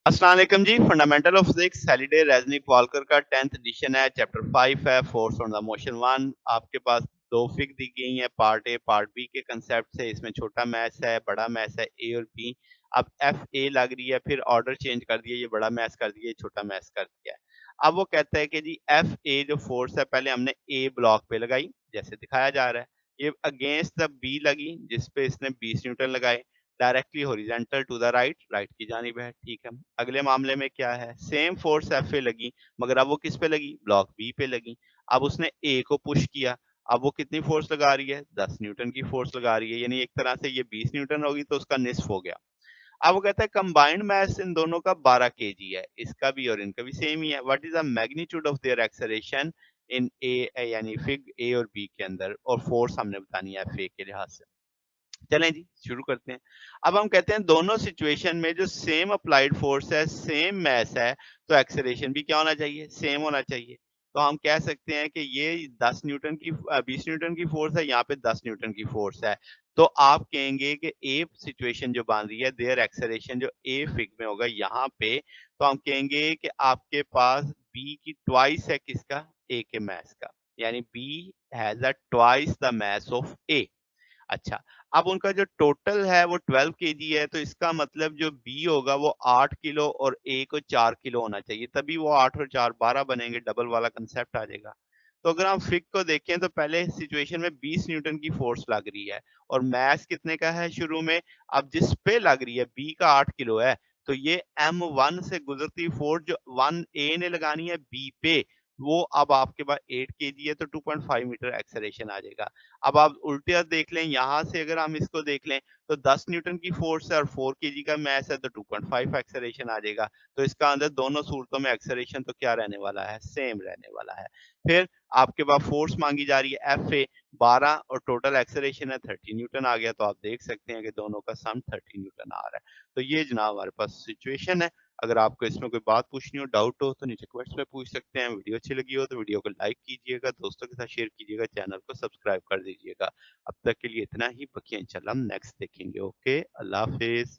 अस्सलाम वालेकुम जी। Fundamental of physics Saturday Resnick Walker का 10th एडिशन है, चैप्टर 5 है, फोर्स ऑन द मोशन 1। आपके पास 2 फिग दी गई हैं, पार्ट ए, पार्ट बी के कांसेप्ट से। इसमें छोटा मैथ्स है, बड़ा मैथ्स है, ए और बी। अब एफ ए लग रही है, फिर ऑर्डर चेंज कर दिया, ये बड़ा मैथ्स कर दिया, ये छोटा मैथ्स कर दिया है। अब वो कहता है कि जी एफ ए जो फोर्स है, पहले हमने ए ब्लॉक पे लगाई, जैसे दिखाया जा रहा है। ये अगेंस्ट द बी लगी, जिस पे इसने 20 न्यूटन लगाए। Directly horizontal to the right, right की जानिब है, ठीक है। अगले मामले में क्या है, सेम फोर्स एफ ए लगी, मगर अब वो किस पे लगी, ब्लॉक बी पे लगी। अब उसने ए को पुश किया, अब वो कितनी फोर्स लगा रही है, 10 न्यूटन की फोर्स लगा रही है, यानी एक तरह से ये 20 न्यूटन होगी तो उसका निस्फ हो गया। अब वो कहता है कंबाइंड मास इन दोनों का 12 केजी है, इसका भी और इनका भी सेम ही है। What is the magnitude of their acceleration in A, यानी फिग ए और बी के अंदर, और फोर्स हमने बतानी है एफ ए के लिहाज से। चलें जी, शुरू करते हैं। अब हम कहते हैं दोनों सिचुएशन में जो सेम अप्लाइड फोर्स है, सेम मास है, तो एक्सेलरेशन भी क्या होना चाहिए? सेम होना चाहिए। तो हम कह सकते हैं कि ये 10 न्यूटन की 20 न्यूटन की फोर्स है, यहाँ पे 10 न्यूटन की फोर्स है। तो आप कहेंगे कि ए सिचुएशन जो बन रही है, देयर एक्सेलरेशन जो ए फिग में होगा यहाँ पे, तो हम कहेंगे कि आपके पास बी की ट्वाइस है किसका? ए के मास का। यानी B has a twice the mass of A. अच्छा, अब उनका जो टोटल है वो 12 केजी है, तो इसका मतलब जो बी होगा वो 8 किलो और ए को 4 किलो होना चाहिए, तभी वो 8 और 4 12 बनेंगे, डबल वाला कांसेप्ट आ जाएगा। तो अगर हम फिग को देखें तो पहले सिचुएशन में 20 न्यूटन की फोर्स लग रही है और मास कितने का है शुरू में, अब जिस पे लग रही है बी का 8 किलो है, तो ये M1 से गुजरती फोर्स जो 1 ए ने लगानी है बी पे, वो अब आपके पास 8 केजी है, तो 2.5 मीटर एक्सेलरेशन आ जाएगा। अब आप उल्टा देख लें, यहाँ से अगर हम इसको देख लें, तो 10 न्यूटन की फोर्स है और 4 केजी का मास है, तो 2.5 एक्सेलरेशन आ जाएगा। तो इसका अंदर दोनों सूरतों में एक्सेलरेशन तो क्या रहने वाला है, सेम रहने वाला है। फिर आपके पास फोर्स मांगी जा रही है एफ ए 12 और टोटल एक्सेलरेशन है 30 न्यूटन आ गया, तो आप देख सकते हैं कि दोनों का सम 30 न्यूटन आ रहा है। तो ये जनाब हमारे पास सिचुएशन है। अगर आपको इसमें कोई बात पूछनी हो, डाउट हो, तो नीचे कमेंट्स में पूछ सकते हैं। वीडियो अच्छी लगी हो तो वीडियो को लाइक कीजिएगा, दोस्तों के साथ शेयर कीजिएगा, चैनल को सब्सक्राइब कर दीजिएगा। अब तक के लिए इतना ही, बाकी इंशाल्लाह हम नेक्स्ट देखेंगे। ओके, अल्लाह हाफ़िज़।